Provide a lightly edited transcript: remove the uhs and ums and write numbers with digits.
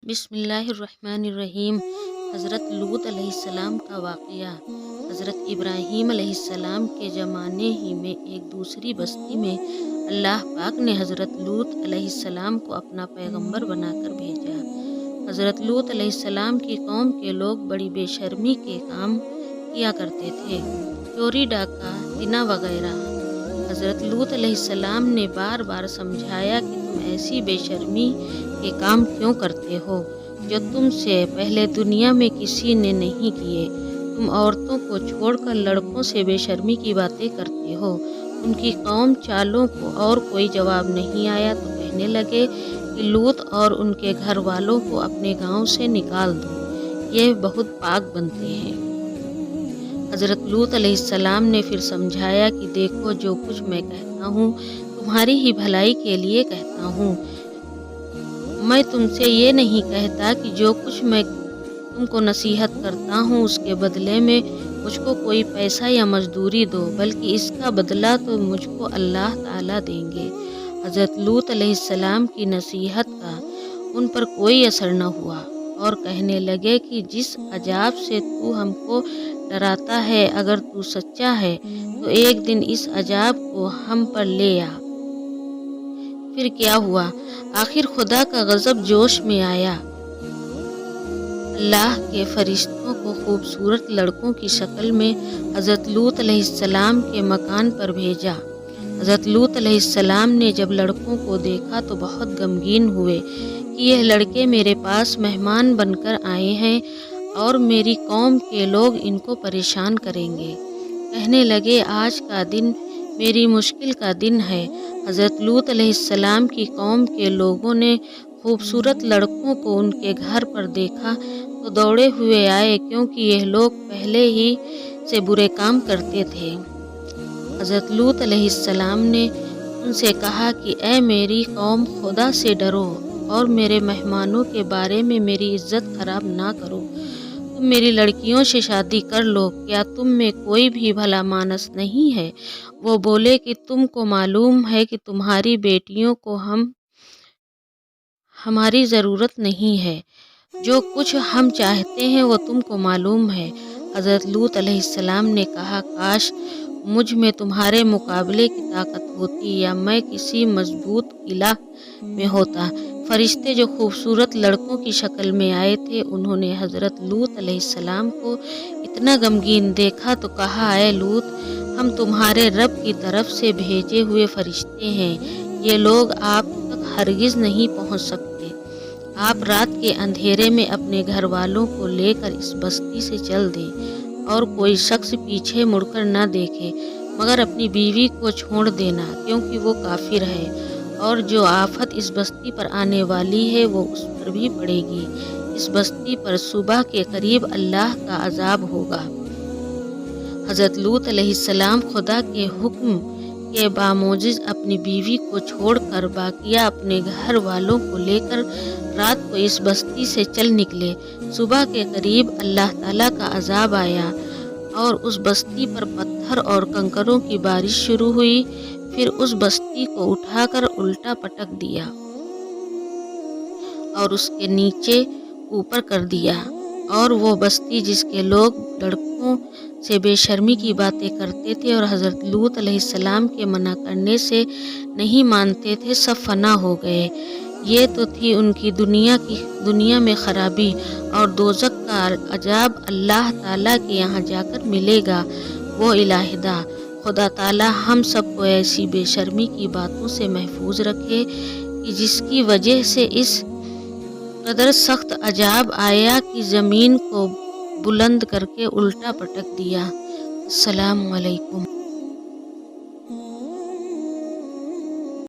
بسم اللہ الرحمن الرحیم۔ حضرت لوط علیہ السلام کا واقعہ۔ حضرت ابراہیم علیہ السلام کے زمانے ہی میں ایک دوسری بستی میں اللہ پاک نے حضرت لوط علیہ السلام کو اپنا پیغمبر بنا کر بھیجا۔ حضرت لوط علیہ السلام کی قوم کے لوگ بڑی بے شرمی کے کام کیا کرتے تھے، چوری ڈاکہ زنا وغیرہ۔ حضرت لوط علیہ السلام نے بار بار سمجھایا کہ تم ایسی بے شرمی کے کام کیوں کرتے ہو جو تم سے پہلے دنیا میں کسی نے نہیں کیے۔ تم عورتوں کو چھوڑ کر لڑکوں سے بے شرمی کی باتیں کرتے ہو۔ ان کی قوم چالوں کو اور کوئی جواب نہیں آیا تو کہنے لگے کہ لوط اور ان کے گھر والوں کو اپنے گاؤں سے نکال دو، یہ بہت پاک بنتے ہیں۔ حضرت لوط علیہ السلام نے پھر سمجھایا کہ دیکھو، جو کچھ میں کہتا ہوں تمہاری ہی بھلائی کے لیے کہتا ہوں۔ میں تم سے یہ نہیں کہتا کہ جو کچھ میں تم کو نصیحت کرتا ہوں اس کے بدلے میں مجھ کو کوئی پیسہ یا مزدوری دو، بلکہ اس کا بدلہ تو مجھ کو اللہ تعالیٰ دیں گے۔ حضرت لوط علیہ السلام کی نصیحت کا ان پر کوئی اثر نہ ہوا اور کہنے لگے کہ جس عذاب سے تو ہم کو ڈراتا ہے، اگر تو سچا ہے تو ایک دن اس عذاب کو ہم پر لے آ۔ پھر کیا ہوا؟ آخر خدا کا غضب جوش میں آیا۔ اللہ کے فرشتوں کو خوبصورت لڑکوں کی شکل میں حضرت لوط علیہ السلام کے مکان پر بھیجا۔ حضرت لوط علیہ السلام نے جب لڑکوں کو دیکھا تو بہت غمگین ہوئے کہ یہ لڑکے میرے پاس مہمان بن کر آئے ہیں اور میری قوم کے لوگ ان کو پریشان کریں گے۔ کہنے لگے آج کا دن میری مشکل کا دن ہے۔ حضرت لوط علیہ السلام کی قوم کے لوگوں نے خوبصورت لڑکوں کو ان کے گھر پر دیکھا تو دوڑے ہوئے آئے، کیونکہ یہ لوگ پہلے ہی سے برے کام کرتے تھے۔ حضرت لوط علیہ السلام نے ان سے کہا کہ اے میری قوم، خدا سے ڈرو اور میرے مہمانوں کے بارے میں میری عزت خراب نہ کرو۔ تم میری لڑکیوں سے شادی کر لو، کیا تم میں کوئی بھی بھلا مانس نہیں ہے؟ وہ بولے کہ تم کو معلوم ہے کہ تمہاری بیٹیوں کو ہماری ضرورت نہیں ہے، جو کچھ ہم چاہتے ہیں وہ تم کو معلوم ہے۔ حضرت لوط علیہ السلام نے کہا کاش مجھ میں تمہارے مقابلے کی طاقت ہوتی یا میں کسی مضبوط قلعہ میں ہوتا۔ فرشتے جو خوبصورت لڑکوں کی شکل میں آئے تھے، انہوں نے حضرت لوط علیہ السلام کو اتنا غمگین دیکھا تو کہا اے لوط، ہم تمہارے رب کی طرف سے بھیجے ہوئے فرشتے ہیں، یہ لوگ آپ تک ہرگز نہیں پہنچ سکتے۔ آپ رات کے اندھیرے میں اپنے گھر والوں کو لے کر اس بستی سے چل دیں اور کوئی شخص پیچھے مڑ کر نہ دیکھے، مگر اپنی بیوی کو چھوڑ دینا، کیونکہ وہ کافر ہے، اور جو آفت اس بستی پر آنے والی ہے وہ اس پر بھی پڑے گی۔ اس بستی پر صبح کے قریب اللہ کا عذاب ہوگا۔ حضرت لوط علیہ السلام خدا کے حکم کے باموجب اپنی بیوی کو چھوڑ کر باقیہ اپنے گھر والوں کو لے کر رات کو اس بستی سے چل نکلے۔ صبح کے قریب اللہ تعالیٰ کا عذاب آیا اور اس بستی پر پتھر اور کنکروں کی بارش شروع ہوئی۔ پھر اس بستی کو اٹھا کر الٹا پٹک دیا اور اس کے نیچے اوپر کر دیا، اور وہ بستی جس کے لوگ لڑکوں سے بے شرمی کی باتیں کرتے تھے اور حضرت لوط علیہ السلام کے منع کرنے سے نہیں مانتے تھے، سب فنا ہو گئے۔ یہ تو تھی ان کی دنیا میں خرابی، اور دوزخ کا عذاب اللہ تعالیٰ کے یہاں جا کر ملے گا، وہ علیحدہ۔ خدا تعالیٰ ہم سب کو ایسی بے شرمی کی باتوں سے محفوظ رکھے کہ جس کی وجہ سے اس قدر سخت عذاب آیا کہ زمین کو بلند کر کے الٹا پٹک دیا۔ السلام علیکم۔